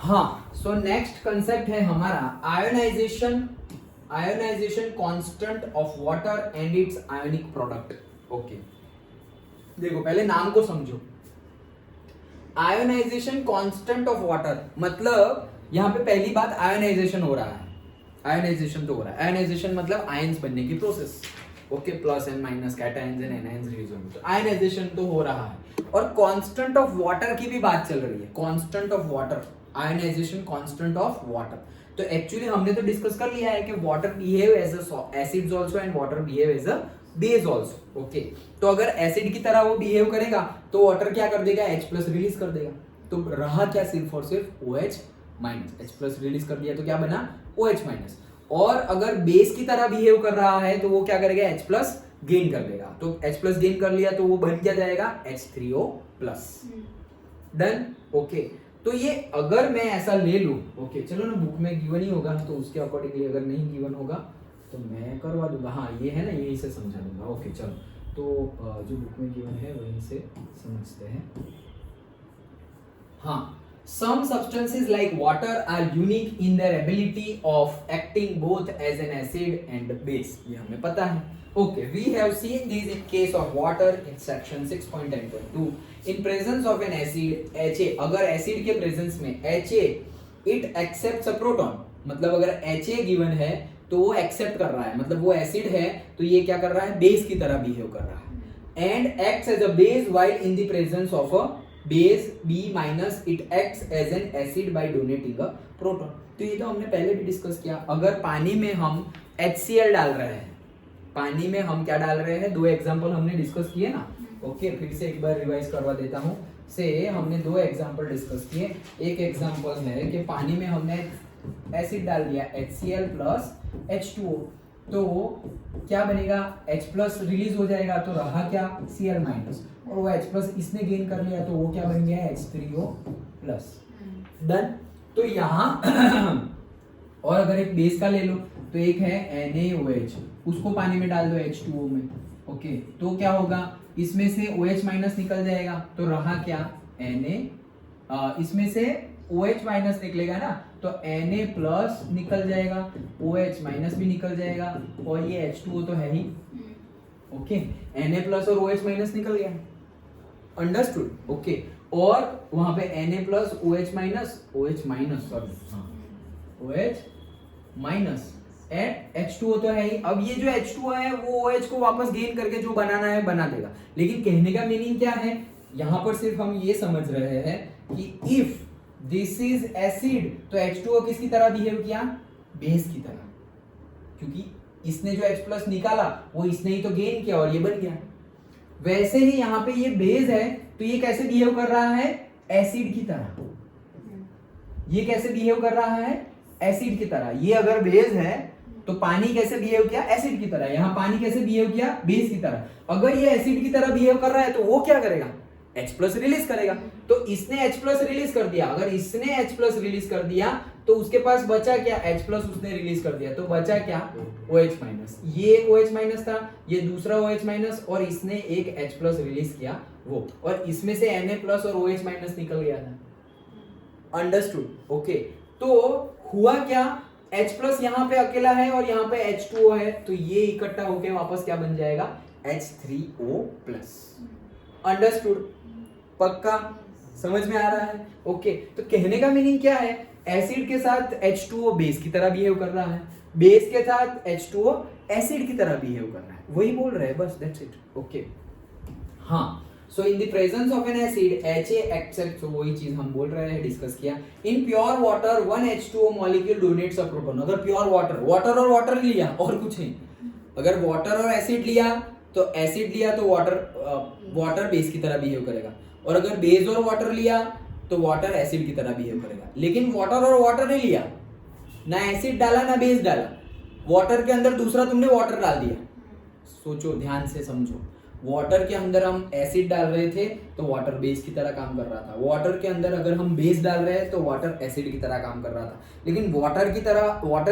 हाँ, so next concept है हमारा ionization constant of water and its ionic product. Okay, देखो पहले नाम को समझो। आयोनाइजेशन कांस्टेंट ऑफ वाटर मतलब यहां पे पहली बात आयोनाइजेशन हो रहा है। आयोनाइजेशन तो हो रहा है, आयोनाइजेशन मतलब आयंस बनने की process. Okay, plus and minus cations and anions release होंगे, तो आयोनाइजेशन तो हो रहा है। और कांस्टेंट ऑफ वाटर की भी बात चल रही है, constant of water, ionisation constant of water. तो एक्चुअली हमने तो डिस्कस कर लिया है कि water behave as a acids also and water behave as a base also. Okay, तो अगर एसिड की तरह वो बिहेव करेगा तो वाटर क्या कर देगा, H+ रिलीज कर देगा। तो रहा क्या, सिर्फ और सिर्फ OH-, H+ रिलीज कर दिया तो क्या बना, OH-। और अगर बेस की तरह बिहेव कर रहा है तो वो क्या करेगा, H+ गेन कर लेगा। तो H+ गेन कर लिया तो वो बन क्या जाएगा, H3O+। डन। ओके, तो ये अगर मैं ऐसा ले लूं, ओके चलो ना, बुक में गिवन ही होगा तो उसके अकॉर्डिंगली, अगर नहीं गिवन होगा तो मैं करवा दूंगा। हाँ ये है ना, यहीं से समझा दूंगा। ओके चलो, तो जो बुक में गिवन है वहीं से समझते हैं। हाँ, some substances like water are unique in their ability of acting both as an acid and base, ये हमें पता है। Okay, we have seen this in case of water in section 6.10.2. In presence of an acid Ha, अगर acid के presence में Ha it accepts a proton, मतलब अगर Ha given है तो वो एक्सेप्ट कर रहा है, मतलब वो एसिड है तो ये क्या कर रहा है, बेस की तरह बिहेव कर रहा है। And acts as a base while in the presence of a base B- it acts as an acid by donating a proton। तो ये तो हमने पहले भी डिस्कस किया। अगर पानी में हम HCl डाल रहे हैं, पानी में हम क्या डाल रहे हैं, दो एग्जांपल हमने डिस्कस किए ना। ओके, फिर से एक बार रिवाइज करवा देता हूँ। से हमने दो एग्जांपल डिस्कस किए। एक एग्जांपल है कि पानी में हमने एसिड डाल दिया HCl प्लस H2O, तो क्या बनेगा, H+ रिलीज हो जाएगा तो रहा क्या, Cl-, और वो H+ इसने गेन कर लिया तो वो क्या बन गया, H3O+। डन। तो यहाँ और अगर एक बेस का ले लो तो एक है NaOH, उसको पानी में डाल दो H2O में। ओके, तो क्या होगा, इसमें से OH- निकल जाएगा तो रहा क्या, Na, इसमें से OH- निकलेगा ना तो Na+ निकल जाएगा, OH- भी निकल जाएगा, और ये H2O तो है ही। ओके, Na+ और OH- निकल गया। अंडरस्टूड। ओके, और वहां पे Na+ OH-, sorry OH- and H2O तो है ही। अब ये जो H2O है वो OH को वापस गेन करके जो बनाना है बना देगा। लेकिन कहने का मीनिंग क्या है, यहां पर सिर्फ हम ये समझ रहे हैं कि इफ दिस इज एसिड तो H2O किसकी तरह बिहेव किया, बेस की तरह, क्योंकि इसने जो H+ निकाला वो इसने ही तो गेन किया और ये बन गया। वैसे ही यहाँ पे ये बेस है तो ये कैसे बिहेव कर रहा है, एसिड की तरह। ये कैसे बिहेव कर रहा है, एसिड की तरह। ये अगर बेस है तो पानी कैसे बिहेव किया, एसिड की तरह। यहाँ पानी कैसे बिहेव किया, बेस की तरह। अगर ये एसिड की तरह बिहेव कर रहा है तो वो क्या करेगा, H+ रिलीज करेगा। तो इसने H+ रिलीज कर दिया, अगर इसने H+ रिलीज कर दिया तो उसके पास बचा क्या, H+ उसने रिलीज कर दिया तो बचा क्या, OH-। ये एक OH- था, ये दूसरा OH- और इसने एक H+ रिलीज किया वो, और इसमें से Na+ और OH- निकल गया था। अंडरस्टूड। ओके, तो हुआ क्या, H+ यहाँ पे अकेला है और यहाँ पे H2O है, तो ये इकट्ठा होके वापस क्या बन जाएगा, H3O+। अंडरस्टूड, पक्का समझ में आ रहा है। ओके, तो कहने का मीनिंग क्या है, एसिड के साथ H2O बेस की तरह बिहेव कर रहा है, बेस के साथ H2O एसिड की तरह बिहेव कर रहा है, वही बोल रहे हैं बस, दैट्स इट। ओके, हाँ, so in the presence of an acid Ha accepts, वही चीज हम बोल रहे हैं, डिस्कस किया। In pure water 1 H2O molecule donates a proton. अगर प्योर वाटर, वाटर और वाटर लिया और कुछ नहीं, अगर वाटर और एसिड लिया तो एसिड लिया तो वाटर बेस की तरह बिहेव करेगा, और अगर बेस और वाटर लिया तो वाटर एसिड की तरह बिहेव करेगा। लेकिन वाटर और वाटर नहीं लिया, ना एसिड डाला ना बेस डाला, वाटर के अंदर दूसरा तुमने वाटर डाल दिया। सोचो, ध्यान से समझो, वाटर के अंदर हम एसिड डाल रहे थे तो वाटर बेस की तरह काम कर रहा था, वाटर के अंदर अगर हम बेस डाल रहे हैं तो वाटर एसिड की तरह काम कर रहा था। लेकिन वाटर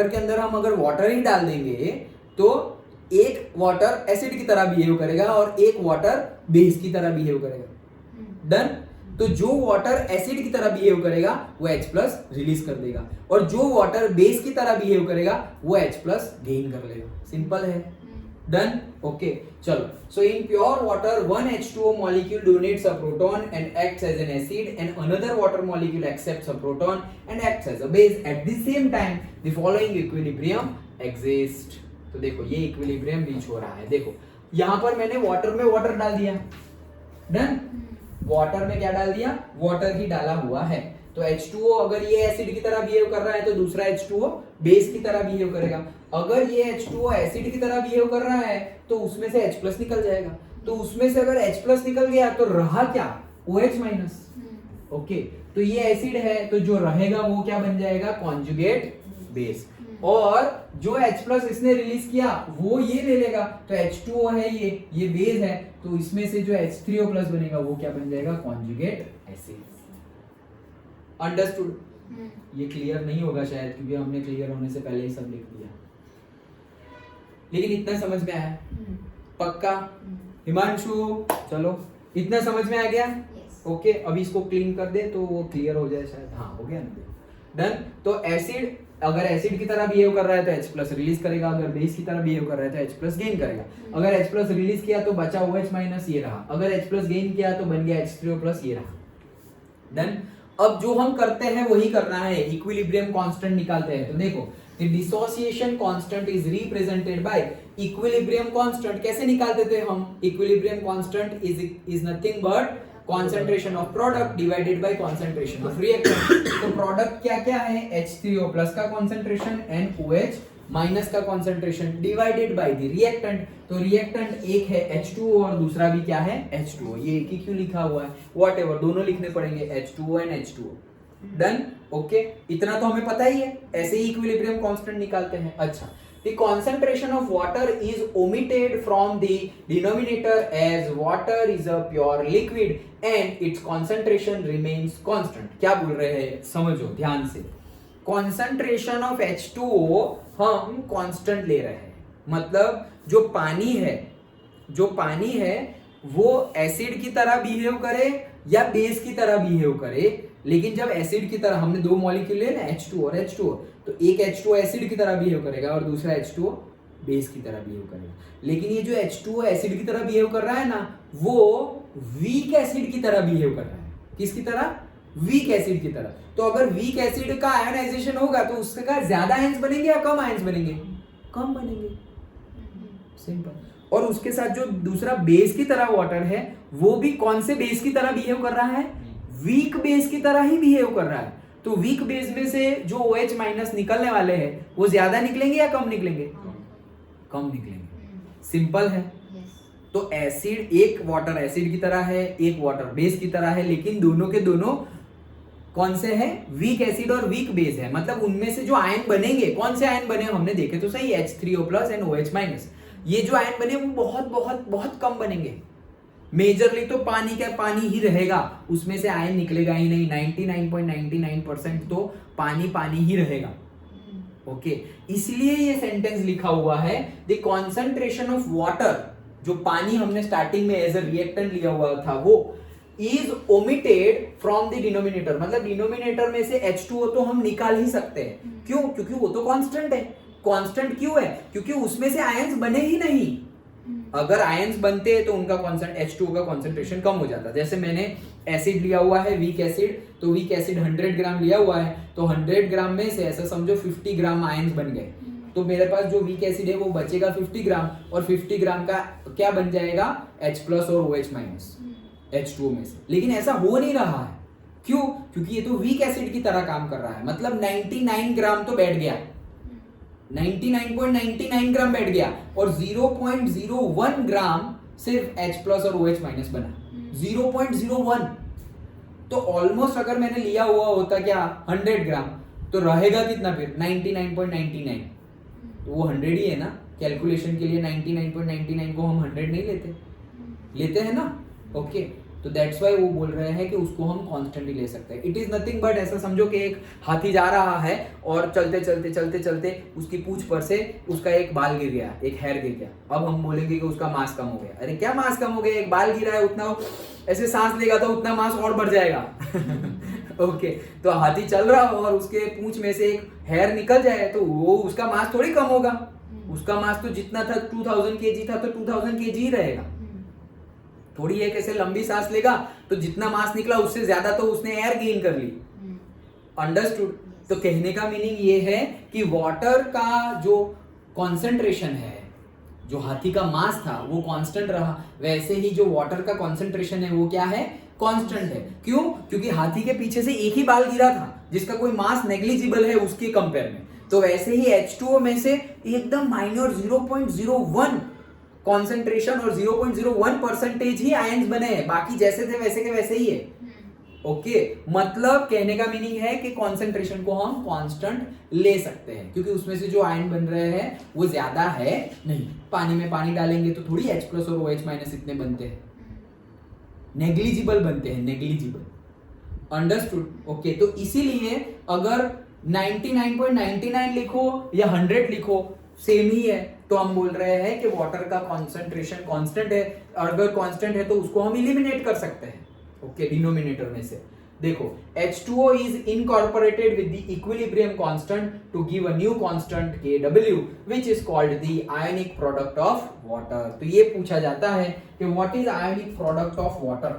के अंदर हम अगर वाटर ही डाल देंगे तो एक वाटर एसिड की तरह बिहेव करेगा और एक वाटर बेस की तरह बिहेव करेगा। डन। तो जो वाटर एसिड की तरह बिहेव करेगा वो H प्लस रिलीज कर देगा, और जो वाटर बेस की तरह बिहेव करेगा वो H प्लस गेन कर लेगा। सिंपल है, डन, ओके। चलो, so in pure water one H2O molecule donates a proton and acts as an acid, and another water molecule accepts a proton and acts as a base. At the same time, the following equilibrium exists. तो देखो ये equilibrium reach हो रहा है। देखो यहां पर मैंने वाटर में वाटर डाल दिया, डन। वाटर में क्या डाल दिया? वाटर ही डाला हुआ है। तो H2O अगर ये एसिड की तरह बिहेव कर रहा है तो दूसरा H2O बेस की तरह बिहेव करेगा। अगर ये H2O एसिड की तरह बिहेव कर रहा है तो उसमें से H प्लस निकल जाएगा। तो उसमें से अगर H प्लस निकल गया तो रहा क्या? OH minus. ओके, तो ये एसिड है तो जो रहेगा वो क्या बन जाएगा? Conjugate base. और जो H प्लस इसने रिलीज किया वो ये ले लेगा, तो H2O है ये बेस है, तो इसमें से जो H3O प्लस बनेगा वो क्या बन जाएगा? Conjugate acid. अंडरस्टूड? ये क्लियर नहीं होगा शायद, क्योंकि हमने क्लियर होने से पहले ही सब लिख दिया, लेकिन इतना समझ में आया? पक्का? हिमांशु, चलो इतना समझ में आ गया? ओके, अभी इसको क्लीन कर दे तो वो क्लियर हो जाए शायद। हाँ, हो गया ना? डन। तो एसिड अगर एसिड की तरह बिहेव कर रहा है तो H प्लस रिलीज करेगा, अगर बेस की तरह बिहेव कर रहा है तो H प्लस गेन करेगा। अगर H प्लस रिलीज किया तो बचा OH माइनस, ये रहा। अगर H प्लस गेन किया तो बन गया H3O प्लस, ये रहा। डन। अब जो हम करते हैं वही करना है, इक्विलिब्रियम कांस्टेंट निकालते हैं। तो देखो, the dissociation constant is represented by equilibrium constant. कैसे निकालते थे हम? Equilibrium constant is nothing but concentration of product divided by concentration of reactant। तो प्रोडक्ट क्या क्या है? H3O प्लस का concentration and OH माइनस का concentration divided by the reactant. तो रिएक्टेंट एक है H2O और दूसरा भी क्या है? H2O। ये एक ही क्यों लिखा हुआ है? व्हाटएवर, दोनों लिखने पड़ेंगे, H2O and H2O। Done, okay. इतना तो हमें पता ही है, ऐसे ही इक्विलिब्रियम कांस्टेंट निकालते हैं। अच्छा, the concentration of water is omitted from the denominator as water is a pure liquid and its concentration remains constant। क्या बोल रहे हैं? समझो ध्यान से। concentration of H2O हम कांस्टेंट ले रहे हैं, मतलब जो पानी है वो एसिड की तरह बिहेव करे या बेस की तरह बिहेव करे। लेकिन जब एसिड की तरह, हमने दो मॉलिक्यूल ले ना, H2 और H2O, तो एक H2O एसिड की तरह बिहेव करेगा और दूसरा H2O बेस की तरह बिहेव करेगा। लेकिन ये जो H2O एसिड की तरह बिहेव कर रहा है ना, वो वीक एसिड की तरह बिहेव कर रहा है। किसकी तरह? वीक एसिड की तरह। तो अगर वीक एसिड का आयोनाइजेशन होगा तो उसका ज्यादा आयंस बनेंगे या कम आयंस बनेंगे? कम बनेंगे, सिंपल। और उसके साथ जो दूसरा बेस की तरह वाटर है वो भी कौन से बेस की तरह बिहेव कर रहा है? वीक बेस की तरह ही बिहेव कर रहा है। तो वीक बेस में से जो OH माइनस निकलने वाले हैं वो ज्यादा निकलेंगे या कम निकलेंगे? कम निकलेंगे। सिंपल है। तो एसिड, एक वाटर एसिड की तरह है, एक वाटर बेस की तरह है, लेकिन दोनों के दोनों कौन से हैं? वीक एसिड और वीक बेस है। मतलब उनमें से जो आयन बनेंगे, कौन से आयन बने हमने देखे तो सही, H3O plus and OH minus. ये जो आयन बने वो बहुत बहुत बहुत कम बनेंगे। मेजरली तो पानी का पानी ही रहेगा, उसमें से आयन निकलेगा ही नहीं। 99.99% तो पानी ही रहेगा। ओके, इसलिए ये सेंटेंस लिखा हुआ है, द कॉन्सेंट्रेशन ऑफ वाटर, जो पानी हमने स्टार्टिंग में एज अ रिएक्टेंट लिया हुआ था, वो is omitted from the denominator. मतलब डिनोमिनेटर में से H2O तो हम निकाल ही सकते हैं। क्यों? क्योंकि वो तो कांस्टेंट है। कांस्टेंट क्यों है? क्योंकि उसमें से आयंस बने ही नहीं। अगर आयंस बनते तो उनका H2O का कॉन्सेंट्रेशन कम हो जाता। जैसे मैंने एसिड लिया हुआ है, वीक एसिड, तो वीक एसिड 100 ग्राम लिया हुआ है, तो 100 ग्राम में से ऐसा समझो 50 ग्राम आयंस बन गए। तो मेरे पास जो वीक एसिड है वो बचेगा 50 ग्राम, और 50 ग्राम का क्या बन जाएगा? H प्लस और OH माइनस H2O में से। लेकिन ऐसा हो नहीं रहा है। क्यों? क्योंकि ये तो वीक एसिड की तरह काम कर रहा है। मतलब 99 ग्राम तो बैठ गया, 99.99 ग्राम बैठ गया, और 0.01 ग्राम सिर्फ H प्लस और OH माइनस बना। 0.01। तो ऑलमोस्ट अगर मैंने लिया हुआ होता क्या 100 ग्राम, तो रहेगा कितना फिर? 99.99। तो वो 100 ही है ना। कैलकुलेशन के लिए 99.99 को हम 100 नहीं लेते हैं ना। ओके, तो दैट्स वाई वो बोल रहे हैं कि उसको हम कॉन्स्टेंटली ले सकते हैं। इट इज नथिंग बट ऐसा समझो कि एक हाथी जा रहा है और चलते चलते चलते चलते उसकी पूंछ पर से उसका एक बाल गिर गया, एक हेयर गिर गया। अब हम बोलेंगे कि उसका मास कम हो गया। अरे क्या मास कम हो गया, एक बाल गिरा है, उतना ऐसे सांस लेगा तो उतना मास और बढ़ जाएगा। ओके तो हाथी चल रहा हो और उसके पूंछ में से एक हेयर निकल जाए तो वो उसका मास थोड़ी कम होगा। उसका मास तो जितना था 2000 kg था तो 2000 kg ही रहेगा। थोड़ी एक ऐसे लंबी सांस लेगा तो जितना मास निकला उससे ज्यादा तो उसने एयर गेन कर ली। अंडरस्टूड? तो कहने का मीनिंग ये है कि वाटर का जो कॉन्सेंट्रेशन है, जो हाथी का मास था वो कांस्टेंट रहा, वैसे ही जो वाटर का कॉन्सेंट्रेशन है वो क्या है, कांस्टेंट है। क्यों? क्योंकि हाथी के पीछे से एक ही बाल गिरा था जिसका कोई मास नेग्लिजिबल है उसके कंपेयर में। तो वैसे ही H2O में से एकदम माइनर 0.01 कॉन्सेंट्रेशन और 0.01% ही आयंस बने हैं, बाकी जैसे थे वैसे के वैसे ही है। ओके मतलब कहने का मीनिंग है कि कॉन्सेंट्रेशन को हम कांस्टेंट ले सकते हैं क्योंकि उसमें से जो आयन बन रहे हैं वो ज्यादा है नहीं। पानी में पानी डालेंगे तो थोड़ी H+ और OH- इतने बनते हैं, नेग्लिजिबल बनते हैं, नेग्लिजिबल। अंडरस्टूड? ओके तो इसीलिए अगर 99.99 लिखो या 100 लिखो सेम ही है, तो हम बोल रहे हैं कि वाटर का कॉन्सेंट्रेशन कांस्टेंट है, और अगर कांस्टेंट है तो उसको हम इलिमिनेट कर सकते हैं। ओके डिनोमिनेटर में से देखो H2O is incorporated with the equilibrium constant to give a new constant Kw which is called the ionic product of water। तो ये पूछा जाता है कि what is ionic product of water?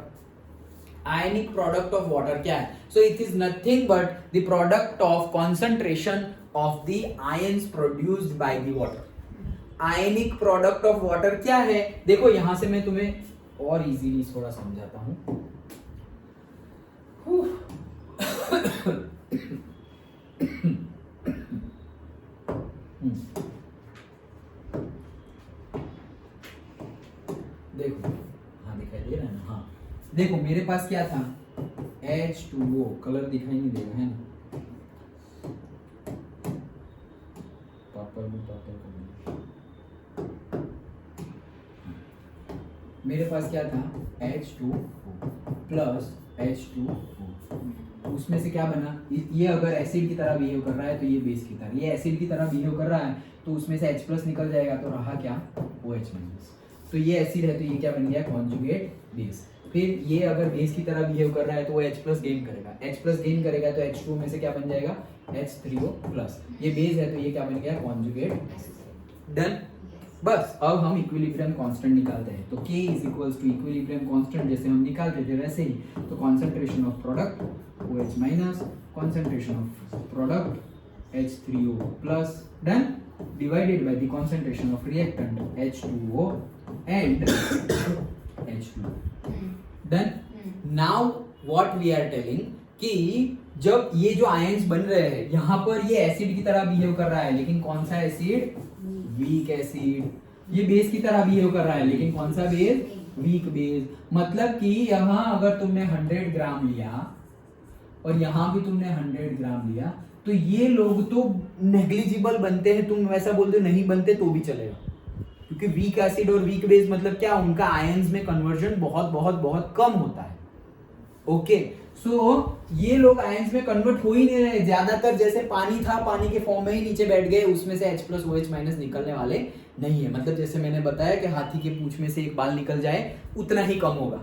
Ionic product of water क्या है? So it is nothing but the product of concentration of the ions produced by the water। Ionic product of water क्या है? देखो यहां से मैं तुम्हें और इजीली थोड़ा समझाता हूं। देखो हाँ दिखाई दे रहा है ना? हाँ देखो मेरे पास क्या था, H2O, कलर दिखाई नहीं देगा है ना, मेरे पास क्या था H2O प्लस H2O, उसमें से क्या बना, ये अगर एसिड की तरह बिहेव कर रहा है तो ये बेस की तरह, ये एसिड की तरह बिहेव कर रहा है तो उसमें से H+ निकल जाएगा तो रहा क्या, OH-। तो ये एसिड है तो ये क्या बन गया, कॉन्जुगेट बेस। फिर ये अगर बेस की तरह बिहेव कर रहा है तो वो H+ गेन करेगा, H+ गेन करेगा तो H2 में से क्या बन जाएगा, H3O+। ये बेस है तो ये क्या बन गया, कॉन्जुगेट। डन? बस अब हम इक्विलिब्रियम कांस्टेंट निकालते हैं। तो K is equals to equilibrium constant जैसे हम निकालते थे वैसे ही, तो concentration of product OH minus, concentration of product H3O+, done, divided by the concentration of reactant H2O and H2O। Done? Now what we are telling कि जब ये जो आयंस बन रहे हैं यहाँ पर ये एसिड की तरह बिहेव कर रहा है, लेकिन कौन सा एसिड, वीक एसिड। ये बेस की तरह बिहेव कर रहा है लेकिन कौन सा बेस, वीक बेस। मतलब कि यहाँ अगर तुमने 100 ग्राम लिया और यहाँ भी तुमने 100 ग्राम लिया तो ये लोग तो नेग्लिजिबल बनते हैं, तुम वैसा बोलते नहीं बनते तो भी चलेगा, क्योंकि वीक एसिड और वीक बेस मतलब क्या, उनका आयंस में कन्वर्जन बहुत बहुत बहुत कम होता है। ओके सो ये लोग आयंस में कन्वर्ट हो ही नहीं रहे, ज्यादातर जैसे पानी था पानी के फॉर्म में ही नीचे बैठ गए, उसमें से H+ OH- निकलने वाले नहीं है। मतलब जैसे मैंने बताया कि हाथी के पूंछ में से एक बाल निकल जाए उतना ही कम होगा।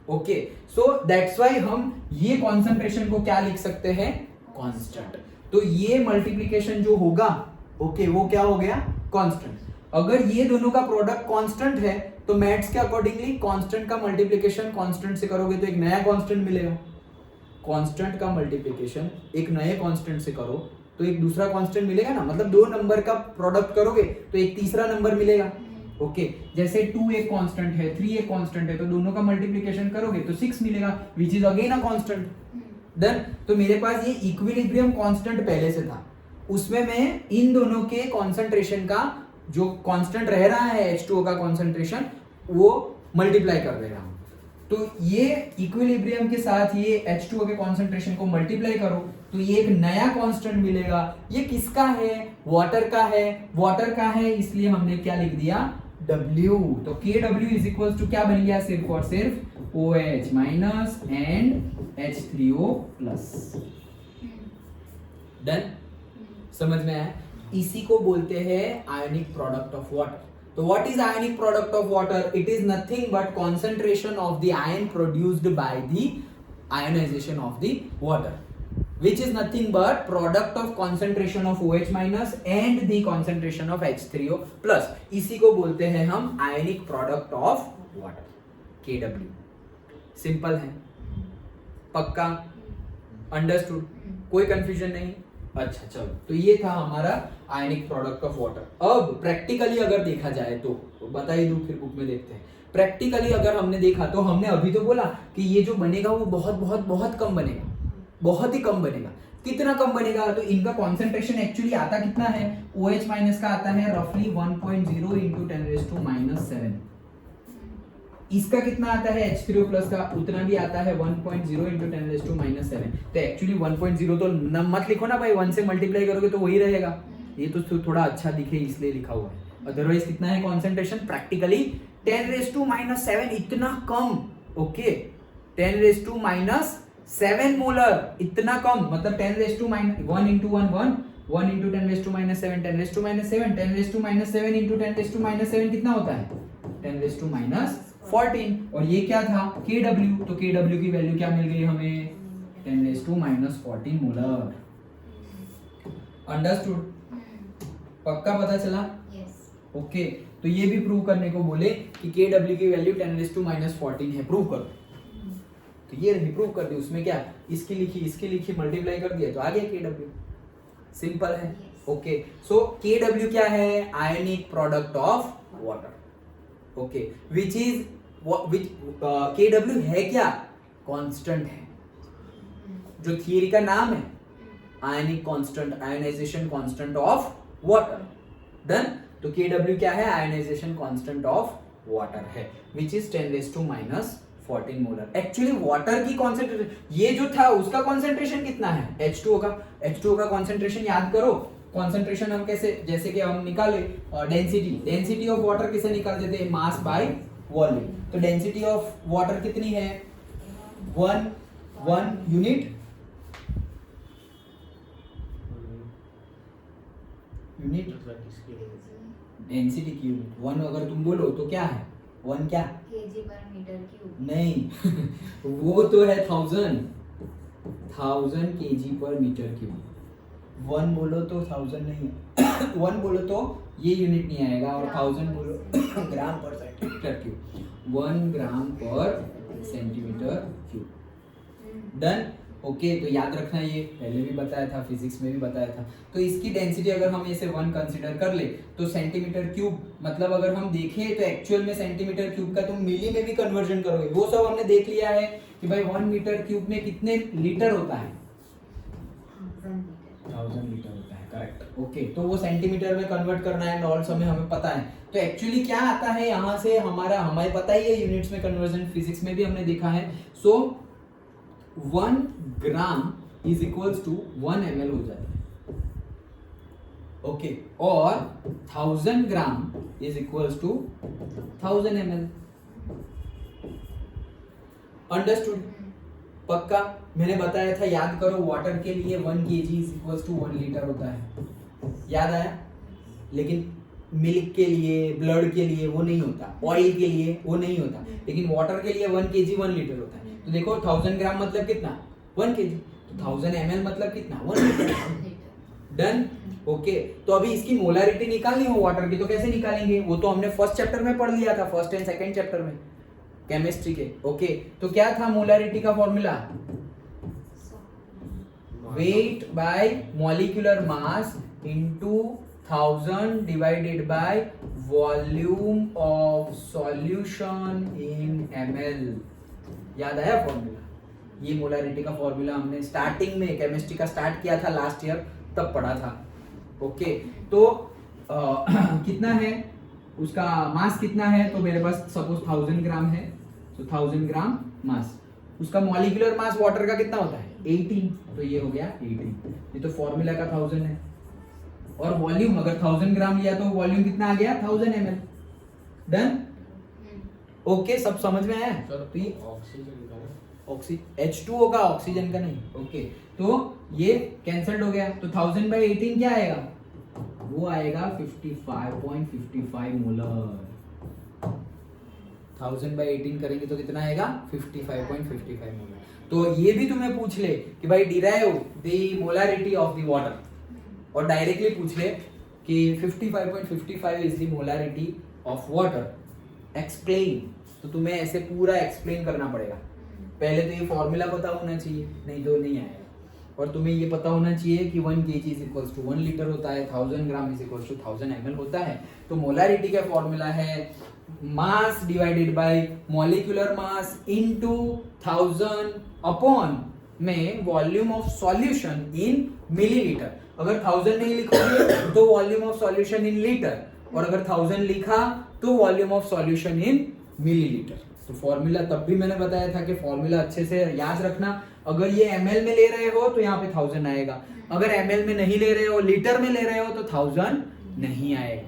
ओके सो दैट्स व्हाई हम ये कॉन्सेंट्रेशन को क्या लिख सकते हैं, कांस्टेंट। तो ये मल्टीप्लिकेशन जो होगा ओके वो क्या हो गया, कांस्टेंट। अगर ये दोनों का प्रोडक्ट कांस्टेंट है तो मैथ्स के अकॉर्डिंगली कांस्टेंट का मल्टीप्लिकेशन कांस्टेंट से करोगे तो एक नया कांस्टेंट मिलेगा, कांस्टेंट का मल्टीप्लिकेशन एक नए कांस्टेंट से करो तो एक दूसरा कांस्टेंट मिलेगा ना। मतलब दो नंबर का प्रोडक्ट करोगे तो एक तीसरा नंबर मिलेगा। ओके जैसे 2 एक कांस्टेंट है, 3 एक कांस्टेंट है, तो दोनों का मल्टीप्लिकेशन करोगे तो 6 मिलेगा, which is again a constant. Done? तो मेरे पास ये इक्विलिब्रियम कांस्टेंट पहले से था, उसमें मैं इन दोनों के कॉन्सेंट्रेशन का जो कांस्टेंट रह रहा है H2O का कॉन्सेंट्रेशन वो मल्टीप्लाई कर दे रहा हूं। तो ये इक्विलिब्रियम के साथ ये H2O के कॉन्सेंट्रेशन को मल्टीप्लाई करो तो ये एक नया कांस्टेंट मिलेगा। ये किसका है, वाटर का है, वाटर का है, इसलिए हमने क्या लिख दिया, W, तो KW इज इक्वल टू क्या बन गया, सिर्फ और सिर्फ OH minus and H3O plus. Done, समझ में आया? इसी को बोलते हैं आयनिक प्रोडक्ट ऑफ वाटर। तो what is ionic product of water? It is nothing but concentration of the ion produced by the ionisation of the water, which is nothing but product of concentration of OH minus and the concentration of H3O plus। इसी को बोलते हैं हम आयनिक product of water, KW। Simple है, पक्का, understood, कोई confusion नहीं? अच्छा चलो, तो ये था हमारा आयनिक प्रोडक्ट ऑफ वाटर। अब प्रैक्टिकली अगर देखा जाए तो बता ही दूं, फिर बुक में देखते हैं। प्रैक्टिकली अगर हमने देखा तो हमने अभी तो बोला कि ये जो बनेगा वो बहुत बहुत बहुत कम बनेगा, बहुत ही कम बनेगा। कितना कम बनेगा? तो इनका कॉन्सेंट्रेशन एक्चुअली आता कितना है, OH माइनस का आता है रफली 1.0 इंटू 10⁻⁻⁷। इसका कितना आता है H3O प्लस का, उतना भी आता है 1.0 इंटू 10⁻⁷। तो एक्चुअली 1.0 तो मत लिखो ना भाई, 1 से मल्टीप्लाई करोगे तो वही रहेगा। ये तो थोड़ा अच्छा दिखे इसलिए लिखा हुआ है, अदरवाइज कितना है कॉन्सेंट्रेशन प्रैक्टिकली 10⁻⁷, इतना कम। ओके, 10⁻⁷ मोलर, इतना कम, मतलब 10⁻1 इंटू 1 1, 1 इंटू 10⁻⁷, 10⁻⁷, 10⁻⁷ इंटू 10⁻⁷ कितना होता है, 10⁻14। और ये क्या था, KW, तो KW की वैल्यू क्या मिल गई हमें, 10⁻14 मोलर। अंडरस्टूड, पक्का पता चला? ओके, तो ये भी प्रूव करने को बोले कि KW की वैल्यू 10⁻14 है, प्रूव करो। तो ये रही, प्रूव कर दी। उसमें क्या, इसकी लिखी मल्टीप्लाई कर दिया तो आ गया KW। सिंपल है। ओके, सो KW क्या है, आयनिक product of water. Okay, which KW है क्या, कांस्टेंट है, जो थियरी का नाम है, ionic constant, ionisation constant of water. Done, तो KW क्या है, आयोनाइजेशन कांस्टेंट ऑफ वाटर है, which is 10⁻14 molar. Actually water की कॉन्सेंट्रेशन, ये जो था उसका कॉन्सेंट्रेशन कितना है, H2O का कॉन्सेंट्रेशन याद करो। कॉन्सेंट्रेशन हम कैसे, जैसे कि हम निकाले डेंसिटी ऑफ वाटर किसे निकाल देते हैं, मास बाय वॉल्यूम। तो डेंसिटी ऑफ वाटर कितनी है, 1 यूनिट डेंसिटी की यूनिट 1 अगर तुम बोलो तो क्या है, 1 क्या, केजी पर मीटर क्यूब, नहीं वो तो है 1000 केजी पर मीटर क्यूब। 1 बोलो तो 1000 नहीं है 1 बोलो तो ये यूनिट नहीं आएगा, और 1000 बोलो ग्राम पर सेंटीमीटर क्यूब, 1 ग्राम पर सेंटीमीटर क्यूब। डन, ओके, तो याद रखना, ये पहले भी बताया था, फिजिक्स में भी बताया था। तो इसकी डेंसिटी अगर हम इसे 1 कंसीडर कर ले तो सेंटीमीटर क्यूब, मतलब अगर हम देखें तो एक्चुअल में सेंटीमीटर क्यूब का तुम मिली में भी कन्वर्जन करोगे, वो सब हमने देख लिया है कि भाई 1 मीटर क्यूब में कितने लीटर होता है, 1000 लीटर होता है, करेक्ट। ओके, तो वो सेंटीमीटर में कन्वर्ट करना है, ऑल समय हमें पता है। तो एक्चुअली क्या आता है यहाँ से, हमें पता ही है यूनिट्स में कन्वर्जन, फिजिक्स में भी हमने देखा है। So 1 gram is equals to 1 ml हो जाता है। ओके, और 1000 gram is equals to 1000 ml। Understood, पक्का? मैंने बताया था, याद करो, वाटर के लिए 1 kg is equals to 1 litre होता है, याद आया? लेकिन मिल्क के लिए, ब्लड के लिए वो नहीं होता, ऑयल के लिए वो नहीं होता, लेकिन वाटर के लिए 1 kg 1 लीटर होता है। तो देखो 1000 ग्राम मतलब कितना, 1 kg, तो 1000 ml मतलब कितना, 1 लीटर। Done, okay. तो अभी इसकी मोलारिटी निकालनी हो वाटर की तो कैसे निकालेंगे, वो तो हमने फर्स्ट चैप्टर में पढ़ लिया था, फर्स्ट एंड सेकंड चैप्टर में केमिस्ट्री के। ओके, तो क्या था मोलारिटी का formula, weight by molecular mass into 1000 divided by volume of solution in ml। याद आया फॉर्मूला? ये मोलारिटी का फॉर्मूला हमने स्टार्टिंग में केमिस्ट्री का स्टार्ट किया था लास्ट ईयर, तब पढ़ा था। ओके, तो कितना है उसका मास, कितना है, तो मेरे पास सपोज 1000 ग्राम है, तो 1000 ग्राम मास। उसका मॉलिक्यूलर मास वाटर का कितना होता है, 18, तो ये हो गया 18। ये तो फॉर्मूला का 1000 है। और वॉल्यूम अगर 1000 ग्राम लिया तो वॉल्यूम कितना आ गया, 1000 ml। डन, ओके सब समझ में आया? सर तो ये ऑक्सीजन का H2O का, ऑक्सीजन का नहीं। ओके तो ये कैंसल्ड हो गया, तो 1000/18 क्या आएगा? वो आएगा 55.55 मोलर। 1000/18 करेंगे तो कितना आएगा? 55.55 मोलर। तो ये भी तुम्हें पूछ ले कि भाई derive the molarity of the water, और डायरेक्टली पूछ ले कि 55.55 is the molarity of water, explain. तो तुम्हें ऐसे पूरा एक्सप्लेन करना पड़ेगा। पहले तो ये फॉर्मूला पता होना चाहिए, नहीं तो नहीं आएगा। और तुम्हें ये पता होना चाहिए कि 1 kg is equal to 1 litre होता है, 1000 gram is equal to 1000 ml होता है। तो मोलारिटी का फॉर्मूला है mass divided by molecular mass into 1000 upon में volume of solution in millilitre. अगर 1000 नहीं लिखोगे तो volume of solution in litre, और अगर 1000 लिखा तो volume of solution in millilitre. तो फॉर्मूला तब भी मैंने बताया था कि फॉर्मूला अच्छे से याद रखना। अगर ये ml में ले रहे हो तो यहाँ पे 1000 आएगा, अगर ml में नहीं ले रहे हो, लीटर में ले रहे हो तो 1000 नहीं आएगा।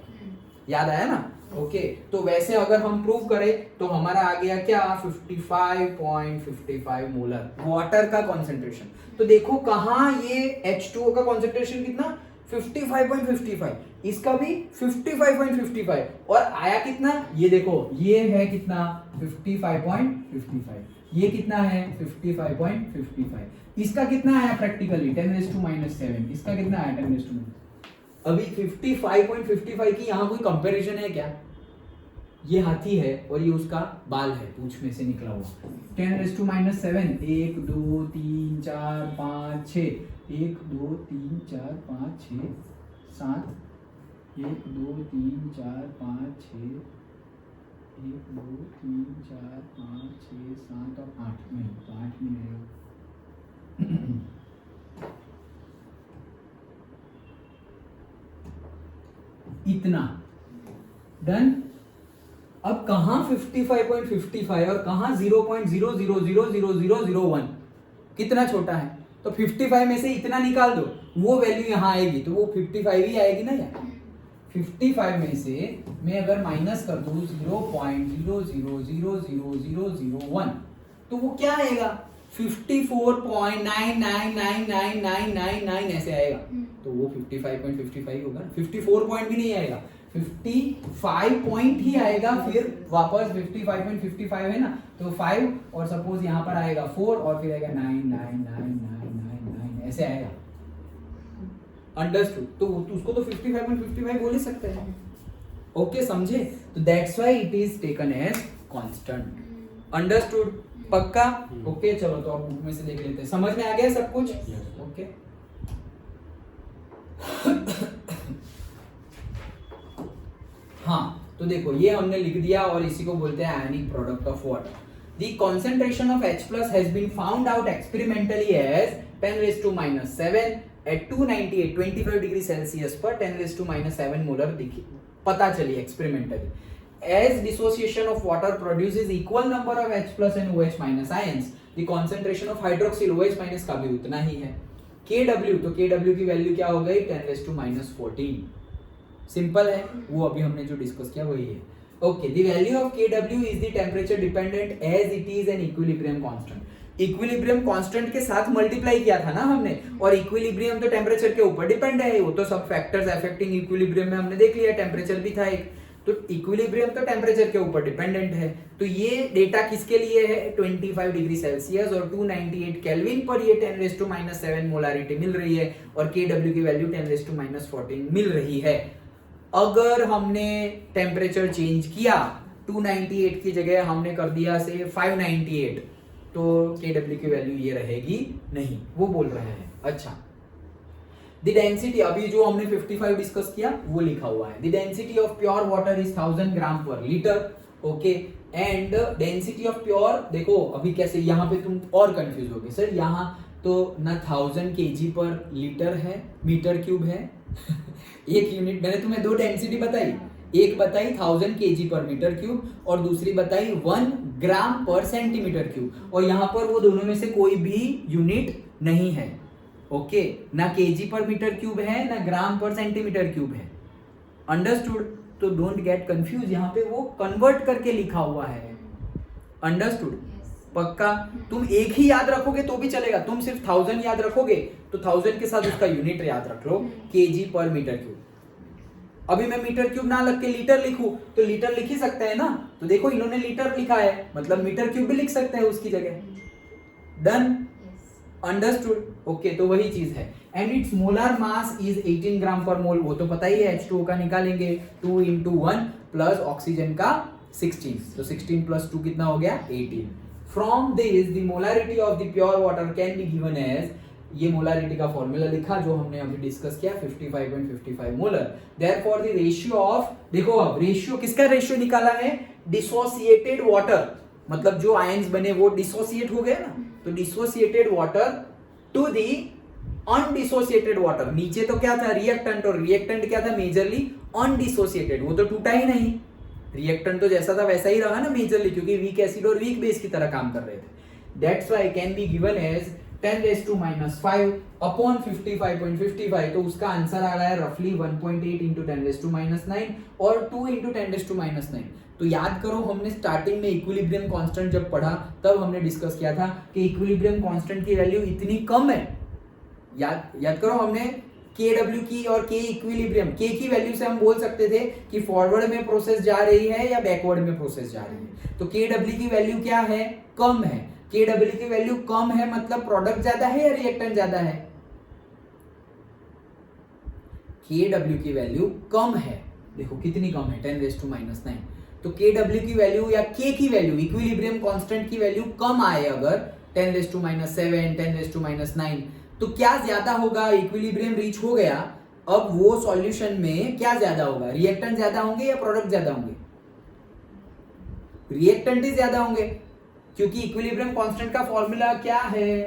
याद आया ना? ओके तो वैसे अगर हम प्रूव करें तो हमारा आ गया क्या? 55.55 मोलर वाटर का कॉन्सेंट्रेशन। तो देखो कहाँ ये H2O का कॉन्सेंट्रेशन कितना? 55.55, इसका भी 55.55, और आया कितना? ये देखो ये है कितना? 55.55, ये कितना है? 55.55। इसका कितना आया प्रैक्टिकली? 10⁻⁻⁷। इसका कितना आया? 10⁻⁻। अभी 55.55 की यहाँ कोई कंपैरिजन है क्या? ये हाथी है और ये उसका बाल है, पूंछ में से निकला हुआ। 10⁻⁷, 1 2 3 4 5 6, 1 2 3 4 5 6 7, 1 2 3 4 5 6, 1 2 3 4 5 6 7 और 8 नहीं, तो 8 नहीं आएगा। इतना डन। अब कहां 55.55 और कहां 0.000001, कितना छोटा है? तो 55 में से इतना निकाल दो, वो वैल्यू यहां आएगी, तो वो 55 ही आएगी ना यार। 55 में से मैं अगर माइनस कर दूं 0.000001, तो वो क्या आएगा? 54.999999 ऐसे आएगा। तो वो 55.55 होगा ना, 54 पॉइंट भी नहीं आएगा, 55 पॉइंट ही आएगा। फिर वापस 55.55 है ना, तो 5 और सपोज यहाँ पर आएगा 4 और फिर आएगा 999999 ऐसे आएगा। अंडरस्टूड? तो उसको तो 55.55 बोल ही सकते हैं। ओके समझे? तो that's why it is taken as constant. Understood? पक्का? ओके चलो तो अब बुक में से देख लेते हैं। समझ में आ गया सब कुछ? ओके हाँ तो देखो ये हमने लिख दिया, और इसी को बोलते हैं ionic product of water. The concentration of H+ has been found out experimentally as 10⁻⁷ at 298 25 degree Celsius पर 10⁻⁷ मोलर दिखी, पता चली experimentally. As dissociation of water produces equal number of H+ and OH- ions, the concentration of hydroxyl OH- का भी उतना ही है। Kw, तो Kw की वैल्यू क्या हो गई? 10⁻⁴। सिंपल है, वो अभी हमने जो डिस्कस किया वही है। Okay, the value of Kw is the temperature dependent as it is an equilibrium constant. Equilibrium constant के साथ मल्टीप्लाई किया था ना हमने, और इक्विलिब्रियम तो टेम्परेचर के ऊपर डिपेंड है। वो तो सब फैक्टर्स अफेक्टिंग इक्विलिब्रियम में हमने देख लिया, टेम्परेचर भी था एक। तो इक्विलिब्रियम तो टेम्परेचर के ऊपर डिपेंडेंट है। तो ये डेटा किसके लिए है? 25 डिग्री सेल्सियस और 298 केल्विन पर ये 10⁻⁷ मोलारिटी मिल रही है, और Kw की वैल्यू 10⁻⁴ मिल रही है। अगर हमने टेम्परेचर चेंज किया, 298 की जगह हमने कर दिया से 598, तो Kw की वैल्यू ये रहेगी नहीं, वो बोल रहे हैं। अच्छा, द डेंसिटी, अभी जो हमने 55 डिस्कस किया वो लिखा हुआ है। The density of pure water is 1000 ग्राम पर litre. Okay, and density of pure, देखो अभी कैसे यहाँ पे तुम और कंफ्यूज होगे, सर यहाँ तो ना 1000 kg पर लीटर है, मीटर क्यूब है। एक यूनिट, मैंने तुम्हें दो डेंसिटी बताई, एक बताई 1000 kg पर मीटर क्यूब और दूसरी बताई 1 ग्राम पर सेंटीमीटर क्यूब, और यहाँ पर वो दोनों में से कोई भी यूनिट नहीं है। ओके, ना kg पर मीटर क्यूब है, ना ग्राम पर सेंटीमीटर क्यूब है। अंडरस्टूड? तो डोंट गेट कंफ्यूज, यहाँ पे वो कन्वर्ट करके लिखा हुआ है, अंडरस्टूड? पक्का? तुम एक ही याद रखोगे तो भी चलेगा, तुम सिर्फ 1000 याद रखोगे तो 1000 के साथ उसका यूनिट याद रख लो, केजी पर मीटर क्यूब। अभी मैं मीटर क्यूब ना लग के लीटर लिखूं तो लीटर लिख ही सकते हैं ना, तो देखो इन्होंने लीटर लिखा है, मतलब मीटर क्यूब भी लिख सकते हैं उसकी जगह। डन? अंडरस्टूड? ओके, तो वही चीज है। And it's molar mass is 18 ग्राम पर मोल, वो तो पता ही है, H2O का निकालेंगे, 2 × 1 प्लस ऑक्सीजन का 16, तो 16 + 2 कितना हो गया? 18। From this the molarity of the pure water can be given as, ये मोलरिटी का फॉर्मूला लिखा जो हमने अभी डिस्कस किया, 55.55 molar. Therefore the ratio of, देखो अब रेशियो, किसका रेशियो निकाला है? डिसोसिएटेड वाटर, मतलब जो आयंस बने वो डिसोसिएट हो गए ना, तो dissociated water to the undissociated water. नीचे तो क्या था? रिएक्टेंट, और रिएक्टेंट क्या था? मेजरली अनडिसोसिएटेड, वो तो टूटा ही नहीं, रिएक्टेंट तो जैसा था वैसा ही रहा ना मेजरली, क्योंकि वीक एसिड और वीक बेस की तरह काम कर रहे थे। That's why can be given as 10⁻⁵ upon 55.55, तो उसका आंसर आ रहा है रफली 1.8 × 10⁻⁹ और 2 × 10⁻⁹। तो याद करो, हमने स्टार्टिंग में इक्विलिब्रियम कांस्टेंट जब पढ़ा तब हमने डिस्कस किया था कि इक्विलिब्रियम कांस्टेंट की वैल्यू इतनी कम है। याद करो, हमने KW की और K इक्विलिब्रियम, K की वैल्यू से हम बोल सकते थे कि फॉरवर्ड में प्रोसेस जा रही है या बैकवर्ड में प्रोसेस जा रही है। तो KW की वैल्यू क्या है? कम है। KW की वैल्यू कम है मतलब प्रोडक्ट ज्यादा है या रिएक्टेंट ज्यादा है? KW की वैल्यू कम है, देखो कितनी कम है, 10⁻⁹। तो KW की वैल्यू या K की वैल्यू, इक्विलिब्रियम कांस्टेंट की वैल्यू कम आए अगर 10⁻⁷, 10⁻⁹, तो क्या ज्यादा होगा? इक्विलिब्रियम रीच हो गया, अब वो सॉल्यूशन में क्या ज्यादा होगा? रिएक्टेंट ज्यादा होंगे या प्रोडक्ट ज्यादा होंगे? रिएक्टेंट ही ज्यादा होंगे, क्योंकि इक्विलिब्रियम कांस्टेंट का फॉर्मूला क्या है?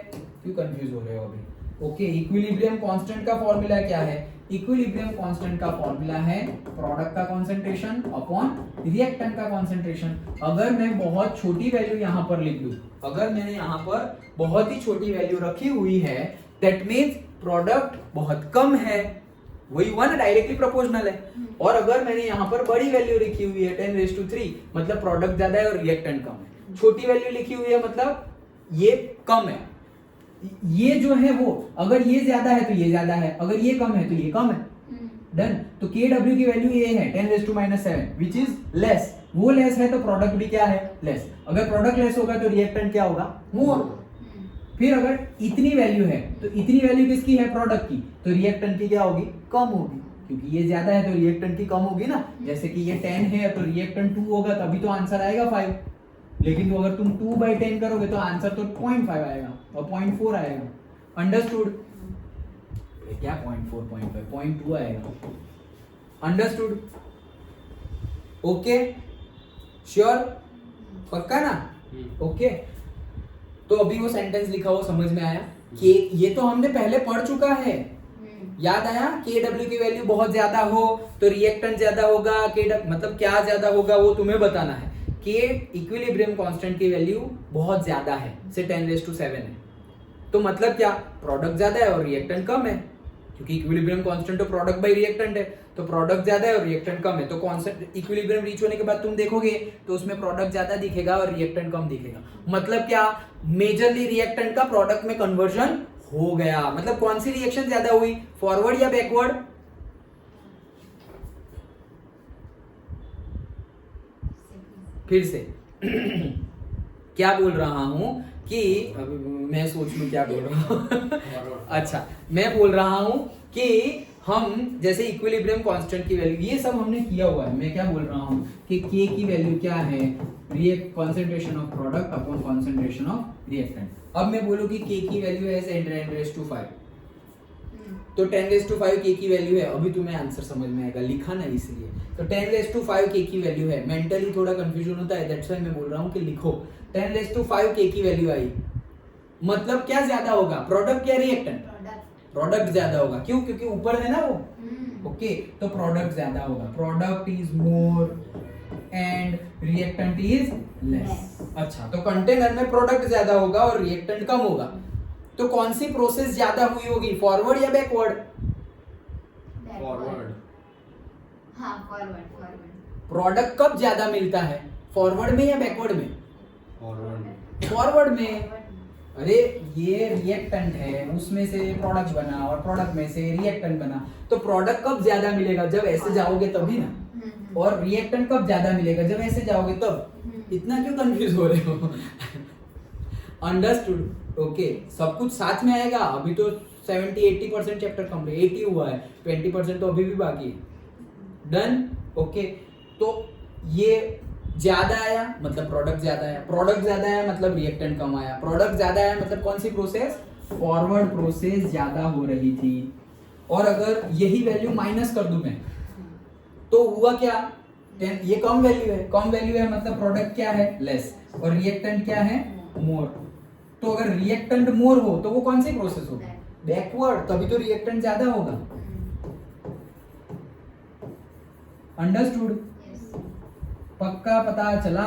क्यों कंफ्यूज हो रहे हो अभी? ओके, इक्विलिब्रियम कांस्टेंट का फॉर्मूला क्या है? इक्विलिब्रियम कांस्टेंट का फॉर्मूला है प्रोडक्ट का कंसंट्रेशन अपॉन रिएक्टेंट का कंसंट्रेशन। अगर मैं बहुत छोटी वैल्यू यहां पर लिख दूं, अगर मैंने यहां पर बहुत ही छोटी वैल्यू रखी हुई है, दैट मींस प्रोडक्ट बहुत कम है, वही हुआ ना, डायरेक्टली प्रोपोर्शनल है। और अगर मैंने यहां पर बड़ी वैल्यू लिखी हुई है 10⁻3, मतलब प्रोडक्ट ज्यादा है और रिएक्टेंट कम है। छोटी वैल्यू लिखी हुई है मतलब ये कम है, ये जो है वो, अगर ये ज्यादा है तो ये ज्यादा है, अगर ये कम है तो ये कम है। डन? तो KW की वैल्यू ये है 10⁻⁷, विच इज लेस, वो लेस है तो प्रोडक्ट भी क्या है? लेस। अगर प्रोडक्ट लेस होगा तो रिएक्टेंट क्या होगा? मोर। फिर अगर इतनी वैल्यू है तो इतनी वैल्यू किसकी है? प्रोडक्ट की, तो रिएक्टेंट की क्या होगी? कम होगी, क्योंकि ये ज्यादा है तो रिएक्टेंट की कम होगी ना। जैसे कि ये 10 है तो रिएक्टेंट 2 होगा, तभी तो आंसर आएगा 5। लेकिन तो अगर तुम 2/10 करोगे तो आंसर तो 0.5 आएगा और 0.4 आएगा। अंडरस्टूड? क्या 0.4 0.5 0.2 आएगा। अंडरस्टूड? Okay, sure? पक्का ना? ओके, तो अभी वो सेंटेंस लिखा हो समझ में आया कि ये तो हमने पहले पढ़ चुका है, याद आया? KW की वैल्यू बहुत ज्यादा हो तो रिएक्टेंट ज्यादा होगा, मतलब क्या ज्यादा होगा वो तुम्हें बताना है। K इक्विलिब्रियम कांस्टेंट की वैल्यू बहुत ज्यादा है, से 10⁻⁷ है, तो मतलब क्या? प्रोडक्ट ज्यादा है और रिएक्टेंट कम है, क्योंकि इक्विलिब्रियम कांस्टेंट तो प्रोडक्ट बाय रिएक्टेंट है, तो प्रोडक्ट ज्यादा है और रिएक्टेंट कम है। तो कांस्टेंट इक्विलिब्रियम रीच होने के बाद तुम देखोगे तो उसमें प्रोडक्ट ज्यादा दिखेगा और रिएक्टेंट कम दिखेगा। मतलब क्या? मेजरली रिएक्टेंट का प्रोडक्ट में कन्वर्जन हो गया। मतलब कौन सी रिएक्शन ज्यादा हुई, फॉरवर्ड या बैकवर्ड? फिर से क्या बोल रहा हूं कि मैं सोच लूं क्या बोल रहा हूं। अच्छा, मैं बोल रहा हूं कि हम जैसे इक्विलिब्रियम कांस्टेंट की वैल्यू, ये सब हमने किया हुआ है। मैं क्या बोल रहा हूं कि K की वैल्यू क्या है? Concentration of product upon concentration of reactant. अब मैं बोलूं कि K की वैल्यू है 10⁻⁵, तो 10⁻⁵ K की वैल्यू है। अभी तुम्हें आंसर समझ में आएगा, लिखा ना इसलिए। तो 10⁻⁵ K की वैल्यू है। मेंटली थोड़ा कंफ्यूजन होता है, दैट्स व्हाई मैं बोल रहा हूं कि लिखो 10⁻⁵ K की वैल्यू आई, मतलब क्या ज्यादा होगा? प्रोडक्ट या रिएक्टेंट? प्रोडक्ट ज्यादा होगा। क्यों? क्योंकि ऊपर है ना वो। ओके, तो प्रोडक्ट ज्यादा होगा, product is more and reactant is less. अच्छा, तो कंटेनर में प्रोडक्ट ज्यादा होगा और रिएक्टेंट कम होगा, तो कौन सी प्रोसेस ज्यादा हुई होगी, फॉरवर्ड या बैकवर्ड? फॉरवर्ड। हाँ फॉरवर्ड प्रोडक्ट कब ज्यादा मिलता है, फॉरवर्ड में या बैकवर्ड में? फॉरवर्ड में। अरे ये रिएक्टेंट है, उसमें से प्रोडक्ट बना और प्रोडक्ट में से रिएक्टेंट बना, तो प्रोडक्ट कब ज्यादा मिलेगा, जब ऐसे जाओगे तभी ना। और रिएक्टेंट कब ज्यादा मिलेगा, जब ऐसे जाओगे तब। इतना क्यों कंफ्यूज हो रहे हो? अंडरस्टूड? ओके, सब कुछ साथ में आएगा। अभी तो 70-80% चैप्टर कंप्लीट, 80 हुआ है, 20% तो अभी भी बाकी है। डन? ओके, तो ये ज्यादा आया मतलब प्रोडक्ट ज्यादा आया, प्रोडक्ट ज्यादा आया मतलब रिएक्टेंट कम आया, प्रोडक्ट ज्यादा आया मतलब कौन सी प्रोसेस, फॉरवर्ड प्रोसेस ज्यादा हो रही थी। और अगर यही वैल्यू माइनस कर दूं मैं तो हुआ क्या, ये कम वैल्यू है, कम वैल्यू है मतलब प्रोडक्ट क्या है, लेस, और रिएक्टेंट क्या है, मोर। तो अगर रिएक्टेंट मोर हो तो वो कौन सी प्रोसेस होगी, बैकवर्ड, तभी तो रिएक्टेंट ज्यादा होगा। अंडरस्टूड? पक्का पता चला?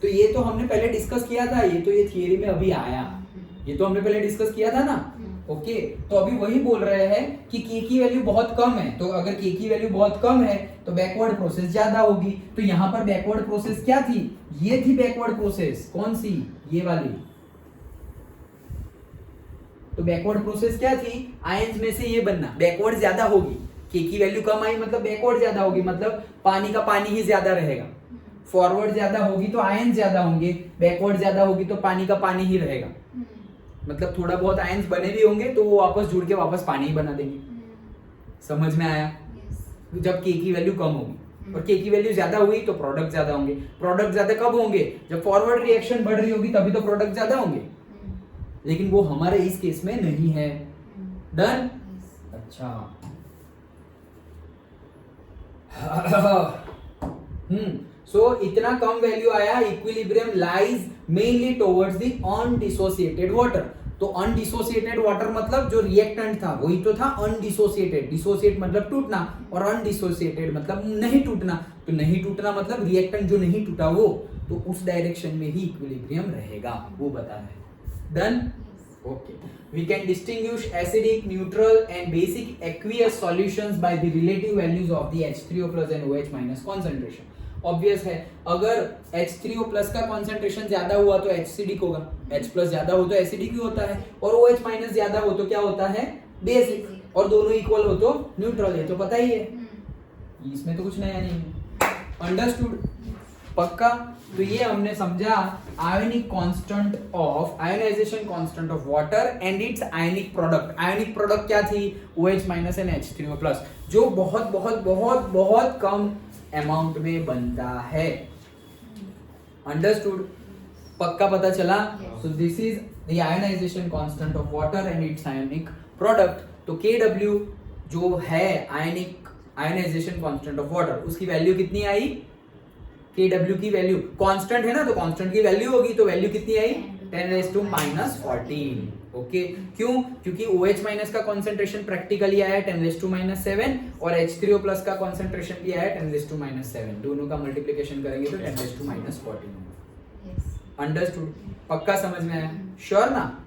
तो ये तो हमने पहले डिस्कस किया था, ये तो ये थियरी में अभी आया, ये तो हमने पहले डिस्कस किया था ना। ओके, तो अभी वही बोल रहे हैं कि के की वैल्यू बहुत कम है, तो अगर के की वैल्यू बहुत कम है तो बैकवर्ड प्रोसेस ज्यादा होगी। तो यहाँ पर बैकवर्ड प्रोसेस क्या थी, ये थी बैकवर्ड प्रोसेस, कौन सी, ये वाली। तो बैकवर्ड प्रोसेस क्या थी, आयंस में से ये बनना, बैकवर्ड ज्यादा होगी। के की वैल्यू कम आई मतलब बैकवर्ड ज्यादा होगी, मतलब पानी का पानी ही ज्यादा रहेगा। फॉरवर्ड ज्यादा होगी तो आयंस ज्यादा होंगे, बैकवर्ड ज्यादा होगी तो पानी का पानी ही रहेगा। मतलब थोड़ा बहुत आयंस बने भी होंगे तो वो वापस जुड़ के वापस पानी ही बना देंगे। समझ में आया? जब के की वैल्यू कम होगी और के की वैल्यू ज्यादा हुई तो प्रोडक्ट ज्यादा होंगे। प्रोडक्ट ज्यादा कब होंगे, जब फॉरवर्ड रिएक्शन बढ़ रही होगी तभी तो प्रोडक्ट ज्यादा होंगे, लेकिन वो हमारे इस केस में नहीं है। डन? अच्छा, सो इतना कम वैल्यू आया, equilibrium lies mainly towards the undissociated water. तो अनडिसोसिएटेड वाटर मतलब जो रिएक्टेंट था वही तो था अनडिसोसिएटेड, डिसोसिएट मतलब टूटना और अनडिसोसिएटेड मतलब नहीं टूटना। तो नहीं टूटना मतलब रिएक्टेंट जो नहीं टूटा वो, तो उस डायरेक्शन में ही इक्विलिब्रियम रहेगा, वो बता रहे हैं। Done? Okay, we can distinguish acidic, neutral and basic aqueous solutions by the relative values of the H3O plus and OH minus concentration. Obvious है, अगर H3O plus का concentration ज्यादा हुआ तो acidic होगा, H plus ज्यादा हो तो acidic ही होता है, और OH minus ज्यादा हो तो क्या होता है, basic, और दोनों equal हो तो neutral है, तो पता ही है, इसमें तो कुछ नया नहीं है। Understood? पक्का? तो ये हमने समझा ionic constant of, ionisation constant of water and its ionic product. Ionic product क्या थी, OH minus and H3O plus, जो बहुत बहुत बहुत बहुत कम अमाउंट में बनता है। अंडरस्टूड? पक्का पता चला? So this is the ionisation constant of water and its ionic product. तो KW जो है ionic ionisation constant of water, उसकी वैल्यू कितनी आई, KW की वैल्यू कांस्टेंट है ना, तो कांस्टेंट की वैल्यू होगी, तो वैल्यू कितनी आई, 10⁻⁻14। ओके, क्यों, क्योंकि OH माइनस का कंसंट्रेशन प्रैक्टिकली आया 10⁻7 और H3O प्लस का कंसंट्रेशन भी आया 10⁻7, दोनों का मल्टीप्लिकेशन करेंगे तो 10⁻14। अंडरस्टूड? पक्का समझ में आया? श्योर ना?